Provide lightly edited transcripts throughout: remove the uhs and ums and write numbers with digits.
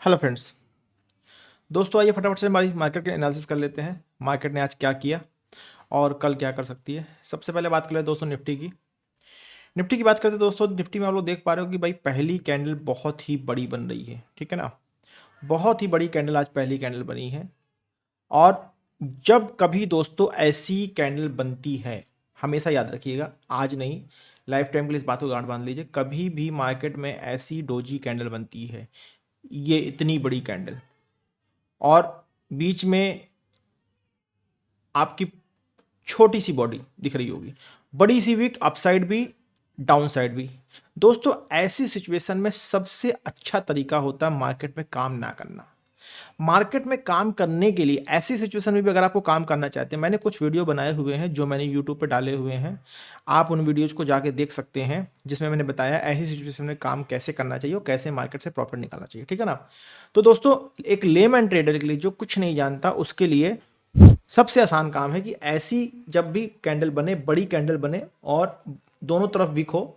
Hello friends. दोस्तों आइए फटाफट से हमारी मार्केट के एनालिसिस कर लेते हैं। मार्केट ने आज क्या किया और कल क्या कर सकती है। सबसे पहले बात कर ले दोस्तों निफ्टी की बात करते हैं। दोस्तों निफ्टी में आप लोग देख पा रहे हो कि भाई पहली कैंडल बहुत ही बड़ी बन रही है, ठीक है ना। बहुत ही बड़ी कैंडल आज पहली कैंडल बनी है। और जब कभी दोस्तों ऐसी कैंडल बनती है, हमेशा याद रखिएगा, आज नहीं, लाइफ टाइम के लिए इस बात को गांठ बांध लीजिए, कभी भी मार्केट में ऐसी डोजी कैंडल बनती है, ये इतनी बड़ी कैंडल, और बीच में आपकी छोटी सी बॉडी दिख रही होगी, बड़ी सी विक, अपसाइड भी डाउन साइड भी। दोस्तों ऐसी सिचुएशन में सबसे अच्छा तरीका होता है मार्केट में काम ना करना। मार्केट में काम करने के लिए ऐसी सिचुएशन में भी अगर आपको काम करना चाहते हैं, मैंने कुछ वीडियो बनाए हुए हैं जो मैंने यूट्यूब पे डाले हुए हैं, आप उन वीडियोज को जाके देख सकते हैं, जिसमें मैंने बताया ऐसी सिचुएशन में काम कैसे करना चाहिए और कैसे मार्केट से प्रॉफिट निकालना चाहिए, ठीक है ना। तो दोस्तों एक लेमैन ट्रेडर के लिए जो कुछ नहीं जानता, उसके लिए सबसे आसान काम है कि ऐसी जब भी कैंडल बने, बड़ी कैंडल बने और दोनों तरफ विक हो,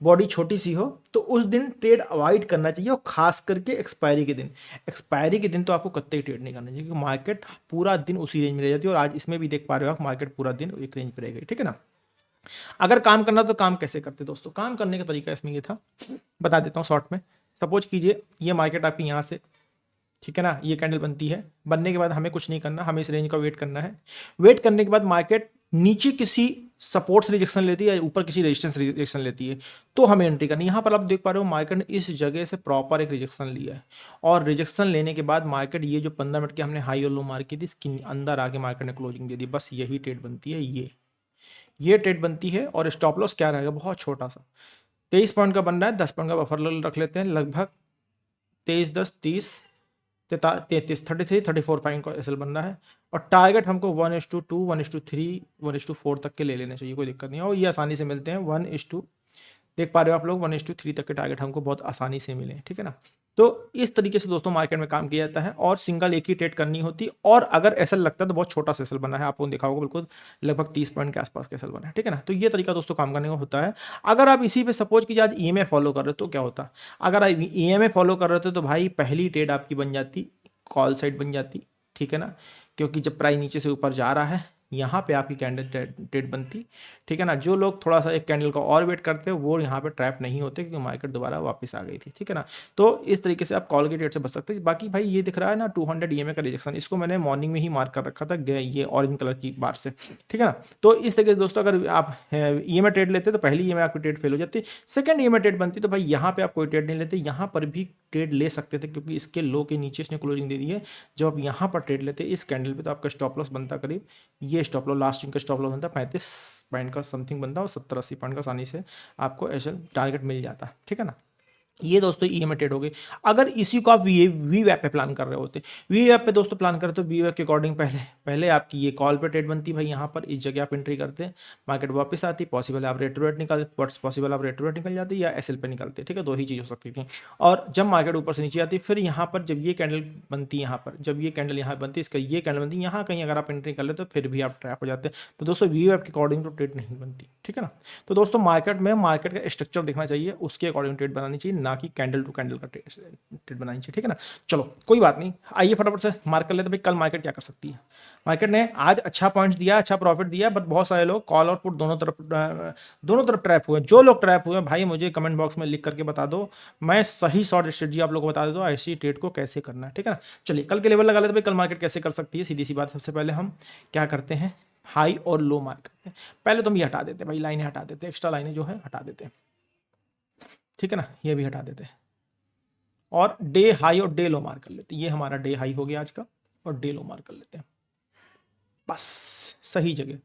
बॉडी छोटी सी हो, तो उस दिन ट्रेड अवॉइड करना चाहिए। और खास करके एक्सपायरी के दिन तो आपको कतई ट्रेड नहीं करना चाहिए, क्योंकि मार्केट पूरा दिन उसी रेंज में रह जाती है। और आज इसमें भी देख पा रहे हो आप, मार्केट पूरा दिन एक रेंज पर रह गई, ठीक है ना। अगर काम करना तो काम कैसे करते दोस्तों, काम करने का तरीका इसमें ये था, बता देता हूँ शॉर्ट में। सपोज कीजिए ये मार्केट आपकी यहाँ से, ठीक है ना, ये कैंडल बनती है, बनने के बाद हमें कुछ नहीं करना, हमें इस रेंज का वेट करना है। वेट करने के बाद मार्केट नीचे किसी सपोर्ट से रिजेक्शन लेती है या ऊपर किसी रेजिस्टेंस रिजेक्शन लेती है, तो हमें एंट्री करनी है। यहाँ पर आप देख पा रहे हो मार्केट ने इस जगह से प्रॉपर एक रिजेक्शन लिया है, और रिजेक्शन लेने के बाद मार्केट ये जो 15 मिनट के हमने हाई और लो मार की थी, इसके अंदर आके मार्केट ने क्लोजिंग दे दी। बस यही ट्रेड बनती है, ये ट्रेड बनती है। और स्टॉप लॉस क्या रहेगा, बहुत छोटा सा, 23 पॉइंट का बन रहा है, 10 पॉइंट का बफर रख लेते हैं, लगभग 23, 10, 30, 33, 34 पॉइंट का एसएल बन रहा है। और टारगेट हमको 1:2, 1:3, 1:4 तक के ले लेने चाहिए, कोई दिक्कत नहीं है। और ये आसानी से मिलते हैं 1:2, देख पा रहे हो आप लोग, 1:3 तक के टारगेट हमको बहुत आसानी से मिले, ठीक है ना। तो इस तरीके से दोस्तों मार्केट में काम किया जाता है, और सिंगल एक ही ट्रेड करनी होती। और अगर एसएल लगता है तो बहुत छोटा सा एसएल बना है, आपको देखा होगा, बिल्कुल लगभग 30 पॉइंट के आसपास का एसएल बना है, ठीक है ना। तो ये तरीका दोस्तों काम करने का होता है। अगर आप इसी पे सपोज कीजिए आज ईएमए फॉलो कर रहे हो तो क्या होता, अगर आप ईएमए फॉलो कर रहे थे तो भाई पहली ट्रेड आपकी बन जाती, कॉल साइड बन जाती, ठीक है ना। क्योंकि जब प्राइस नीचे से ऊपर जा रहा है, यहाँ पे आपकी कैंडल ट्रेड बनती, ठीक है ना। जो लोग थोड़ा सा एक कैंडल का और वेट करते हैं वो यहाँ पे ट्रैप नहीं होते, क्योंकि मार्केट दोबारा वापस आ गई थी, ठीक है ना। तो इस तरीके से आप कॉल के ट्रेड से बच सकते हैं। बाकी भाई ये दिख रहा है ना 200 ईएमए का रिजेक्शन, इसको मैंने मॉर्निंग में ही मार्क कर रखा था ये ऑरेंज कलर की बार से, ठीक है ना। तो इस तरीके से दोस्तों अगर आप ईएमए ट्रेड लेते तो पहली ईएमए आपकी ट्रेड फेल हो जाती, सेकंड ईएमए ट्रेड बनती तो भाई यहाँ पे आप कोई ट्रेड नहीं लेते, यहाँ पर भी ट्रेड ले सकते थे, क्योंकि इसके लो के नीचे इसने क्लोजिंग दे दी है। जब आप यहाँ पर ट्रेड लेते इस कैंडल पे, तो आपका स्टॉप लॉस बनता करीब, ये स्टॉप लॉस लास्ट का स्टॉप लॉस बनता 35 पॉइंट का समथिंग बनता, और 70-80 पॉइंट का आसानी से आपको ऐसा टारगेट मिल जाता, ठीक है ना। ये दोस्तों ईएमए ट्रेड हो गई। अगर इसी को आप वी वैप पे प्लान कर रहे होते, वी वैप पे दोस्तों प्लान करते तो वी वैप के अकॉर्डिंग पहले पहले आपकी ये कॉल पे ट्रेड बनती भाई, यहाँ पर इस जगह आप एंट्री करते, मार्केट वापस आती, पॉसिबल आप रेट निकल जाते या एसएल पे निकलते, ठीक है, दो ही चीज़ हो सकती थी। और जब मार्केट ऊपर से नीचे आती, फिर यहाँ पर जब ये कैंडल बनती, यहाँ पर जब ये कैंडल यहाँ बनती, इसका ये कैंडल बनती, यहाँ कहीं अगर आप एंट्री कर ले तो फिर भी आप ट्रैप हो जाते। तो दोस्तों वी वैप के अकॉर्डिंग तो ट्रेड नहीं बनती, ठीक है ना। तो दोस्तों मार्केट में मार्केट का स्ट्रक्चर देखना चाहिए, उसके अकॉर्डिंग ट्रेड बनानी चाहिए, ना कि कैंडल टू कैंडल का ट्रेड बनानी चाहिए, ठीक है ना। चलो कोई बात नहीं, आइए फटाफट से मार्क कर लेते भाई कल मार्केट क्या कर सकती है। मार्केट ने आज अच्छा पॉइंट्स दिया, अच्छा प्रॉफिट दिया, बट बहुत सारे लोग कॉल और पुट दोनों तरफ ट्रैप हुए। जो लोग ट्रैप हुए भाई मुझे कमेंट बॉक्स में लिख करके बता दो, मैं सही शॉर्ट स्ट्रेटजी आप लोग को बता देता हूँ, ऐसी ट्रेड को कैसे करना है, ठीक है ना। चलिए कल के लेवल लगा लेते भाई, कल मार्केट कैसे कर सकती है। सीधी सी बात, सबसे पहले हम क्या करते हैं, हाई और लो मार्क करते हैं। पहले तो हम ये हटा देते भाई, लाइनें हटा देते, एक्स्ट्रा लाइनें जो है हटा देते, ठीक है ना, ये भी हटा देते, और डे हाई और डे लो मार्क कर लेते हैं। ये हमारा डे हाई हो गया आज का, और डे लो मार्क कर लेते हैं, बस सही जगह।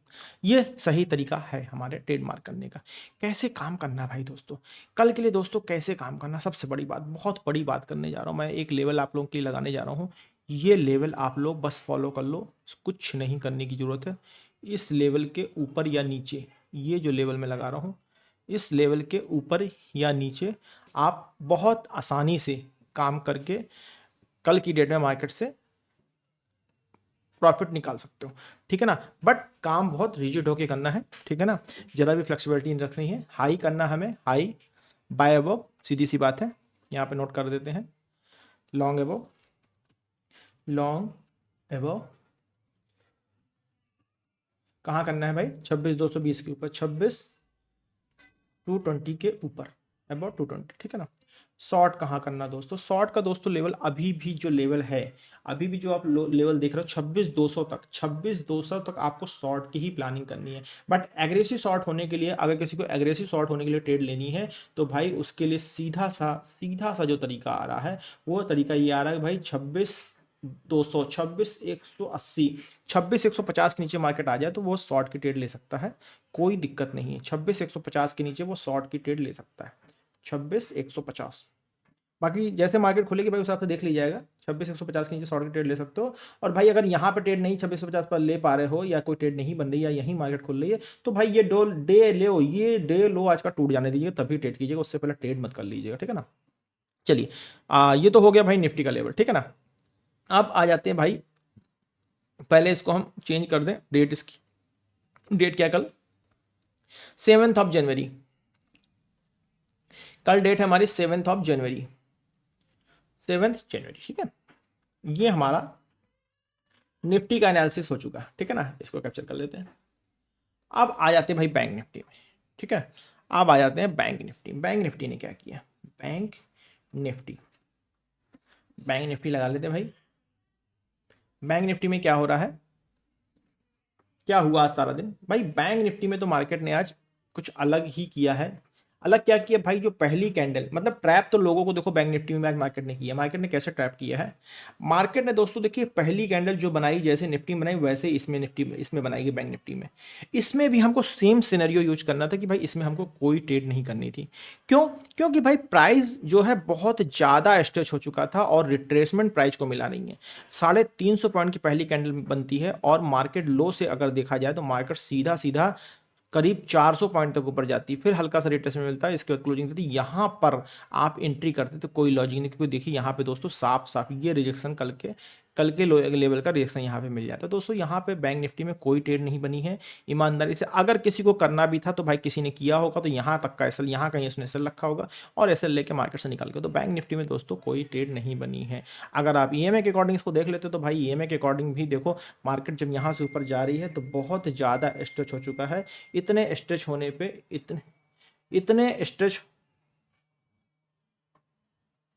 ये सही तरीका है हमारे ट्रेड मार्क करने का। कैसे काम करना है भाई दोस्तों, कल के लिए दोस्तों कैसे काम करना, सबसे बड़ी बात, बहुत बड़ी बात करने जा रहा हूँ मैं, एक लेवल आप लोगों के लिए लगाने जा रहा हूँ। ये लेवल आप लोग बस फॉलो कर लो, कुछ नहीं करने की जरूरत है। इस लेवल के ऊपर या नीचे, ये जो लेवल मैं लगा रहा हूँ, इस लेवल के ऊपर या नीचे आप बहुत आसानी से काम करके कल की डेट में मार्केट से प्रॉफिट निकाल सकते हो, ठीक है ना। बट काम बहुत रिजिड होके करना है, ठीक है ना, जरा भी फ्लेक्सिबिलिटी नहीं रखनी है। हाई करना हमें, हाई बाय अबव, सीधी सी बात है, यहाँ पे नोट कर देते हैं, लॉन्ग एबो, लॉन्ग एबो कहाँ करना है भाई, 26,220 के ऊपर, 26,220 के ऊपर, अबाउट 220, ठीक है ना। शॉर्ट कहाँ करना दोस्तों, शॉर्ट का दोस्तों लेवल अभी भी जो लेवल है, अभी भी जो आप लेवल देख रहे हो 26,200 तक, 26,200 तक आपको शॉर्ट की ही प्लानिंग करनी है। बट एग्रेसिव शॉर्ट होने के लिए, अगर किसी को एग्रेसिव शॉर्ट होने के लिए ट्रेड लेनी है तो भाई उसके लिए सीधा सा जो तरीका आ रहा है वो तरीका ये आ रहा है भाई, 26,200, 26,180, 26,150 के नीचे मार्केट आ जाए तो वो शॉर्ट की ट्रेड ले सकता है, कोई दिक्कत नहीं है। 26,150 के नीचे वो शॉर्ट की ट्रेड ले सकता है, 26,150। बाकी जैसे मार्केट खुलेगी भाई उस हिसाब से देख ली जाएगा, 26,150 के नीचे शॉर्ट की ट्रेड ले सकते हो। और भाई अगर यहाँ पे ट्रेड नहीं 26,150 पर ले पा रहे हो, या कोई ट्रेड नहीं बन रही, या यही मार्केट खुल रही है, तो भाई ये डे लो, ये डे लो आज का टूट जाने दीजिएगा, तभी ट्रेड कीजिएगा, उससे पहले ट्रेड मत कर लीजिएगा, ठीक है ना। चलिए ये तो हो गया भाई निफ्टी का लेवल, ठीक है ना। अब आ जाते हैं भाई, पहले इसको हम चेंज कर दें डेट, इसकी डेट क्या है कल 7 जनवरी, कल डेट है हमारी 7 जनवरी, 7 जनवरी, ठीक है। ये हमारा निफ्टी का एनालिसिस हो चुका है, ठीक है ना, इसको कैप्चर कर लेते हैं। अब आ जाते हैं भाई बैंक निफ्टी में, ठीक है। अब आ जाते हैं बैंक निफ्टी, बैंक निफ्टी ने क्या किया, बैंक निफ्टी, बैंक निफ्टी लगा लेते हैं भाई। बैंक निफ्टी में क्या हो रहा है, क्या हुआ आज सारा दिन भाई, बैंक निफ्टी में तो मार्केट ने आज कुछ अलग ही किया है। अलग क्या किया भाई, जो पहली कैंडल, मतलब ट्रैप तो लोगों को देखो बैंक निफ्टी में आज मार्केट ने किया। मार्केट ने कैसे ट्रैप किया है, मार्केट ने दोस्तों देखिए पहली कैंडल जो बनाई, जैसे निफ्टी में बनाई वैसे इसमें निफ्टी में, इसमें बनाएगी बैंक निफ्टी में। इसमें भी हमको सेम सिनेरियो यूज करना था कि भाई इसमें हमको कोई ट्रेड नहीं करनी थी। क्यों, क्योंकि भाई प्राइस जो है बहुत ज़्यादा स्ट्रेच हो चुका था और रिट्रेसमेंट प्राइस को मिला नहीं है। 350 पॉइंट की पहली कैंडल बनती है और मार्केट लो से अगर देखा जाए तो मार्केट सीधा सीधा करीब 400 पॉइंट तक ऊपर जाती, फिर हल्का सा रिट्रेसमेंट मिलता है, इसके बाद क्लोजिंग देती। यहाँ पर आप एंट्री करते तो कोई लॉजिक नहीं, क्योंकि देखिए यहाँ पे दोस्तों साफ साफ ये रिजेक्शन कल के लेवल का रिजेक्शन यहाँ पे मिल जाता है। दोस्तों यहाँ पे बैंक निफ्टी में कोई ट्रेड नहीं बनी है ईमानदारी से। अगर किसी को करना भी था तो भाई किसी ने किया होगा, तो यहाँ तक का एसएल, यहाँ कहीं उसने एसएल रखा होगा और एसएल लेके मार्केट से निकल गया। तो बैंक निफ्टी में दोस्तों कोई ट्रेड नहीं बनी है। अगर आप ईएमए के अकॉर्डिंग इसको देख लेते हो तो भाई ईएमए के अकॉर्डिंग भी देखो, मार्केट जब यहाँ से ऊपर जा रही है तो बहुत ज़्यादा स्ट्रेच हो चुका है। इतने स्ट्रेच होने पे,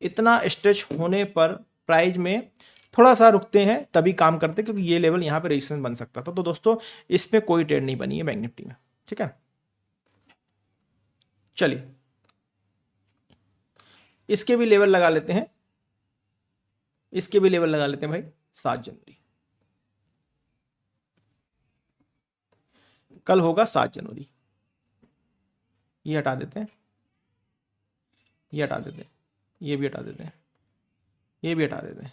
इतना स्ट्रेच होने पर प्राइस में थोड़ा सा रुकते हैं तभी काम करते हैं, क्योंकि ये लेवल यहाँ पे रेजिस्टेंस बन सकता था। तो दोस्तों इसमें कोई ट्रेड नहीं बनी है बैंक निफ्टी में, ठीक है। चलिए इसके भी लेवल लगा लेते हैं, इसके भी लेवल लगा लेते हैं भाई। 7 जनवरी, कल होगा 7 जनवरी। ये हटा देते हैं, ये हटा देते हैं, ये भी हटा देते हैं, ये भी हटा देते हैं,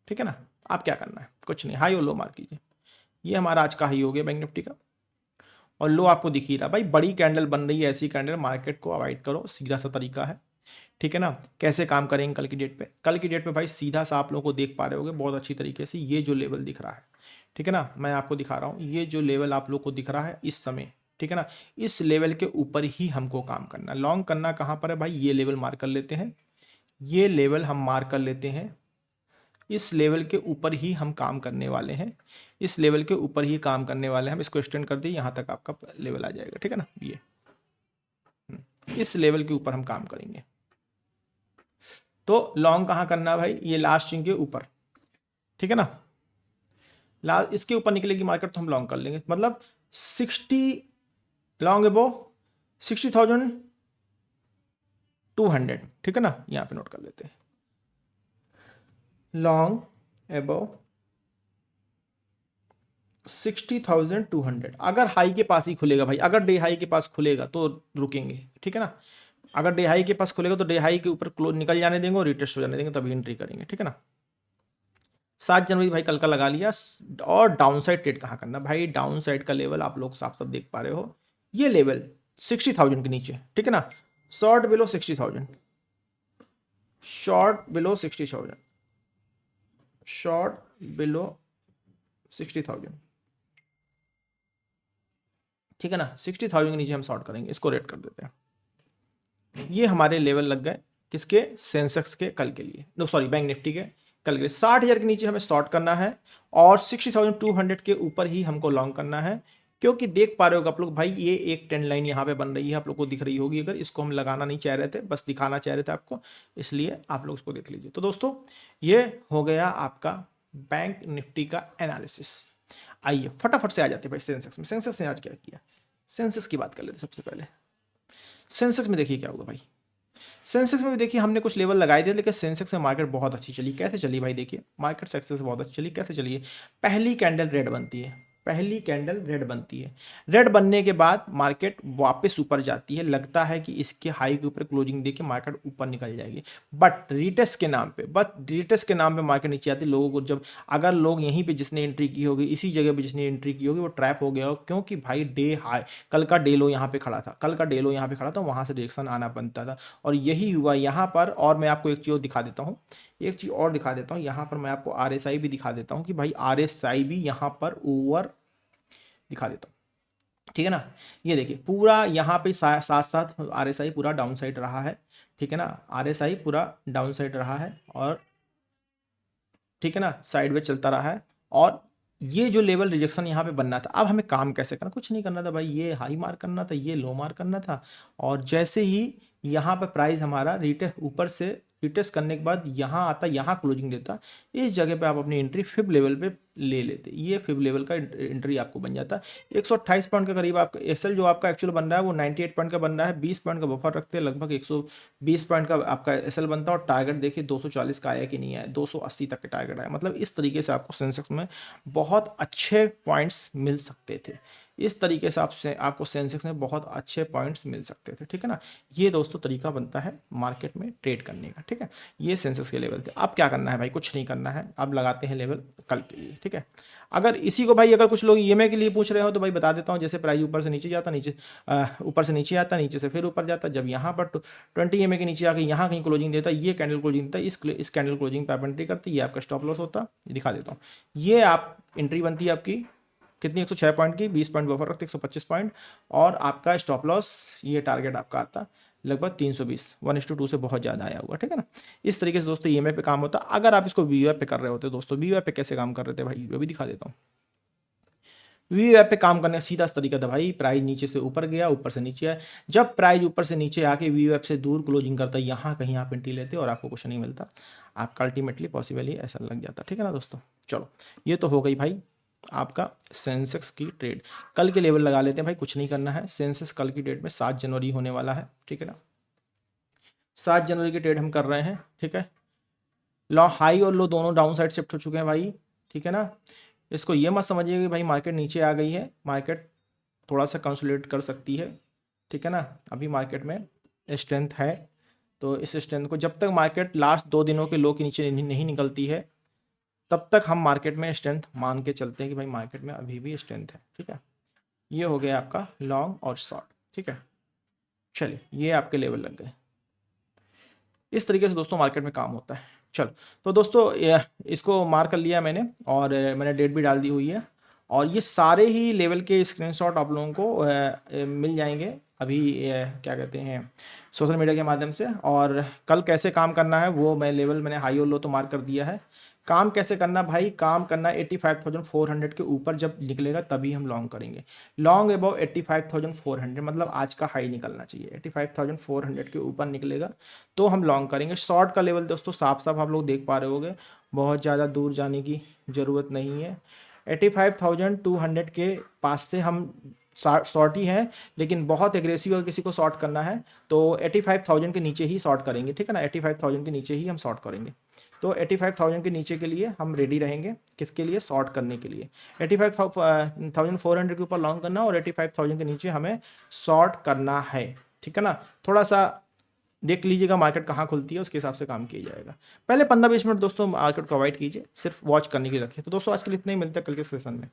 ठीक है ना। आप क्या करना है, कुछ नहीं, हाई और लो मार कीजिए। ये हमारा आज का हाई हो गया बैंक निफ्टी का, और लो आपको दिख ही रहा भाई। बड़ी कैंडल बन रही है, ऐसी कैंडल मार्केट को अवॉइड करो, सीधा सा तरीका है, ठीक है ना। कैसे काम करेंगे कल की डेट पे, कल की डेट पे भाई सीधा सा आप लोगों को देख पा रहे होगे बहुत अच्छी तरीके से। ये जो लेवल दिख रहा है, ठीक है ना, मैं आपको दिखा रहा हूँ, ये जो लेवल आप लोग को दिख रहा है इस समय, ठीक है ना, इस लेवल के ऊपर ही हमको काम करना। लॉन्ग करना कहाँ पर है भाई, ये लेवल मार्क कर लेते हैं, ये लेवल हम मार्क कर लेते हैं। इस लेवल के ऊपर ही हम काम करने वाले हैं, इस लेवल के ऊपर ही काम करने वाले हैं। हम इसको एक्सटेंड कर दिए, यहाँ तक आपका लेवल आ जाएगा, ठीक है ना। ये इस लेवल के ऊपर हम काम करेंगे। तो लॉन्ग कहाँ करना है भाई, ये लास्ट स्विंग के ऊपर, ठीक है ना। इसके ऊपर निकलेगी मार्केट तो हम लॉन्ग कर लेंगे, मतलब 60 लॉन्ग एबो 60,200, ठीक है ना। यहाँ पे नोट कर लेते हैं, लॉन्ग एबो 60,200। अगर हाई के पास ही खुलेगा भाई, अगर डे हाई के पास खुलेगा तो रुकेंगे, ठीक है ना। अगर डे हाई के पास खुलेगा तो डे हाई के ऊपर क्लोज निकल जाने देंगे और रिटेस्ट हो जाने देंगे, तभी एंट्री करेंगे, ठीक है ना। 7 जनवरी भाई कल का लगा लिया। और डाउन साइड ट्रेड कहाँ करना भाई, डाउन साइड का लेवल आप लोग साफ साफ देख पा रहे हो, ये लेवल 60,000 के नीचे, ठीक है ना। Short below 60,000, short below 60,000, short below 60,000, ठीक है ना। 60,000 के नीचे हम शॉर्ट करेंगे, इसको रेट कर देते हैं। ये हमारे लेवल लग गए, किसके, सेंसेक्स के कल के लिए, नो सॉरी बैंक निफ्टी के कल के लिए 60,000 के नीचे हमें शॉर्ट करना है और 60,200 के ऊपर ही हमको लॉन्ग करना है। क्योंकि देख पा रहे हो आप लोग भाई, ये एक ट्रेंड लाइन यहाँ पे बन रही है, आप लोग को दिख रही होगी, अगर इसको हम लगाना नहीं चाह रहे थे, बस दिखाना चाह रहे थे आपको, इसलिए आप लोग इसको देख लीजिए। तो दोस्तों ये हो गया आपका बैंक निफ्टी का एनालिसिस। आइए फटाफट से आ जाते हैं भाई सेंसेक्स में। सेंसेक्स ने आज क्या किया, सेंसेक्स की बात कर लेते सबसे पहले। सेंसेक्स में देखिए क्या होगा भाई, सेंसेक्स में भी देखिए हमने कुछ लेवल लगाए थे, लेकिन सेंसेक्स में मार्केट बहुत अच्छी चली। कैसे चली भाई, देखिए मार्केट सेंसेक्स बहुत अच्छी चली, कैसे चली है, पहली कैंडल रेड बनती है, पहली कैंडल रेड बनती है, रेड बनने के बाद मार्केट वापस ऊपर जाती है, लगता है कि इसके हाई के ऊपर क्लोजिंग देके मार्केट ऊपर निकल जाएगी, बट रीटेस्ट के नाम पे, मार्केट नीचे आती है। लोगों को जब, अगर लोग यहीं पे जिसने एंट्री की होगी, इसी जगह पे जिसने एंट्री की होगी, वो ट्रैप हो गया हो, क्योंकि भाई डे हाई, कल का डे लो यहाँ पे खड़ा था, कल का डे लो यहाँ पे खड़ा था, वहां से रिएक्शन आना बनता था, और यही हुआ यहाँ पर। और मैं आपको एक चीज़ दिखा देता हूँ, एक चीज़ और दिखा देता हूँ, यहाँ पर मैं आपको RSI भी दिखा देता हूँ कि भाई RSI भी यहाँ पर ओवर दिखा देता हूँ, ठीक है ना। ये देखिए पूरा यहाँ पे साथ साथ RSI पूरा डाउन साइड रहा है, ठीक है ना, RSI पूरा डाउन साइड रहा है, और ठीक है ना, साइड में चलता रहा है। और ये जो लेवल रिजेक्शन यहाँ पे बनना था, अब हमें काम कैसे करना, कुछ नहीं करना था भाई, ये हाई मार्क करना था, ये लो मार्क करना था, और जैसे ही यहाँ पे प्राइस हमारा रिटेस्ट ऊपर से रिटेस्ट करने के बाद यहाँ आता, यहाँ क्लोजिंग देता, इस जगह पे आप अपनी एंट्री फिब लेवल पे ले लेते, ये फिब लेवल का एंट्री आपको बन जाता। 128 पॉइंट के करीब आपका एसएल जो आपका एक्चुअल बन रहा है वो 98 पॉइंट का बन रहा है, 20 पॉइंट का बफर रखते हैं, लगभग 120 पॉइंट का आपका एसएल बनता है, और टारगेट देखिए 240 का आया कि नहीं आया, 280 तक के टारगेट आया। मतलब इस तरीके से आपको सेंसेक्स में बहुत अच्छे पॉइंट्स मिल सकते थे, इस तरीके से आपको सेंसेक्स में बहुत अच्छे पॉइंट्स मिल सकते थे, ठीक है ना। ये दोस्तों तरीका बनता है मार्केट में ट्रेड करने का, ठीक है। ये सेंसेक्स के लेवल थे। अब क्या करना है भाई, कुछ नहीं करना है, अब लगाते हैं लेवल कल के लिए, ठीक है। अगर इसी को भाई, अगर कुछ लोग ईएमए के लिए पूछ रहे हो तो भाई बता देता हूँ, जैसे प्राइस ऊपर से नीचे जाता, ऊपर से नीचे आता, नीचे से फिर ऊपर जाता, जब यहाँ पर 20 EMA के नीचे आके यहाँ कहीं क्लोजिंग देता, ये कैंडल क्लोजिंग देता, इस कैंडल क्लोजिंग पे आप एंट्री करते, ये आपका स्टॉप लॉस होता, दिखा देता हूँ। ये आप एंट्री बनती है आपकी कितनी, 106 पॉइंट की, 20 पॉइंट बफर रखते, 125 पॉइंट, और आपका स्टॉप लॉस, ये टारगेट आपका आता लगभग 320, 1:2 से बहुत ज़्यादा आया हुआ, ठीक है ना। इस तरीके से दोस्तों ईएमआई पे काम होता। अगर आप इसको वीवाई पे कर रहे होते दोस्तों, वीवाई पे कैसे काम कर रहे थे भाई, वो भी दिखा देता हूँ। वीवाई पे काम करने का सीधा तरीका था भाई, प्राइस नीचे से ऊपर गया, ऊपर से नीचे आया, जब प्राइस ऊपर से नीचे आके वीवाई से दूर क्लोजिंग करता, यहाँ कहीं आप एंट्री लेते और आपको कुछ नहीं मिलता, आपका अल्टीमेटली पॉसिबल ही ऐसा लग जाता, ठीक है ना दोस्तों। चलो ये तो हो गई भाई आपका सेंसेक्स की ट्रेड। कल के लेवल लगा लेते हैं भाई, कुछ नहीं करना है। सेंसेक्स कल की डेट में 7 जनवरी होने वाला है, ठीक है ना, 7 जनवरी की ट्रेड हम कर रहे हैं, ठीक है। लो हाई और लो दोनों डाउन साइड शिफ्ट हो चुके हैं भाई, ठीक है ना। इसको ये मत समझिए कि भाई मार्केट नीचे आ गई है, मार्केट थोड़ा सा कंसोलिडेट कर सकती है, ठीक है ना। अभी मार्केट में स्ट्रेंथ है, तो इस स्ट्रेंथ को जब तक मार्केट लास्ट 2 दिनों के लो के नीचे नहीं निकलती है, तब तक हम मार्केट में स्ट्रेंथ मान के चलते हैं कि भाई मार्केट में अभी भी स्ट्रेंथ है, ठीक है। ये हो गया आपका लॉन्ग और शॉर्ट, ठीक है। चलिए ये आपके लेवल लग गए। इस तरीके से दोस्तों मार्केट में काम होता है। चलो तो दोस्तों इसको मार्क कर लिया मैंने, और मैंने डेट भी डाल दी हुई है, और ये सारे ही लेवल के स्क्रीनशॉट आप लोगों को मिल जाएंगे अभी क्या कहते हैं सोशल मीडिया के माध्यम से। और कल कैसे काम करना है वो मैं लेवल मैंने हाई और लो तो मार्क कर दिया है। काम कैसे करना भाई, काम करना 85,400 के ऊपर जब निकलेगा तभी हम लॉन्ग करेंगे। लॉन्ग अबाउ 85,400 मतलब आज का हाई निकलना चाहिए, 85,400 के ऊपर निकलेगा तो हम लॉन्ग करेंगे। शॉर्ट का लेवल दोस्तों साफ साफ आप लोग देख पा रहे होंगे, बहुत ज़्यादा दूर जाने की ज़रूरत नहीं है। 85,200 के पास से हम शॉर्ट ही है, लेकिन बहुत एग्रेसिव अगर किसी को शॉर्ट करना है तो 85,000 के नीचे ही शॉर्ट करेंगे, ठीक है ना। 85,000 के नीचे ही हम शॉर्ट करेंगे, तो 85,000 के नीचे के लिए हम रेडी रहेंगे, किसके लिए, शॉर्ट करने के लिए। 85,400 के ऊपर लॉन्ग करना और 85,000 के नीचे हमें शॉर्ट करना है, ठीक है ना। थोड़ा सा देख लीजिएगा मार्केट कहाँ खुलती है, उसके हिसाब से काम किया जाएगा। पहले 15-20 मिनट दोस्तों मार्केट को अवॉइड कीजिए, सिर्फ वॉच करने के लिए रखिए। तो दोस्तों आज के लिए इतना ही, मिलता है कल के सेशन में।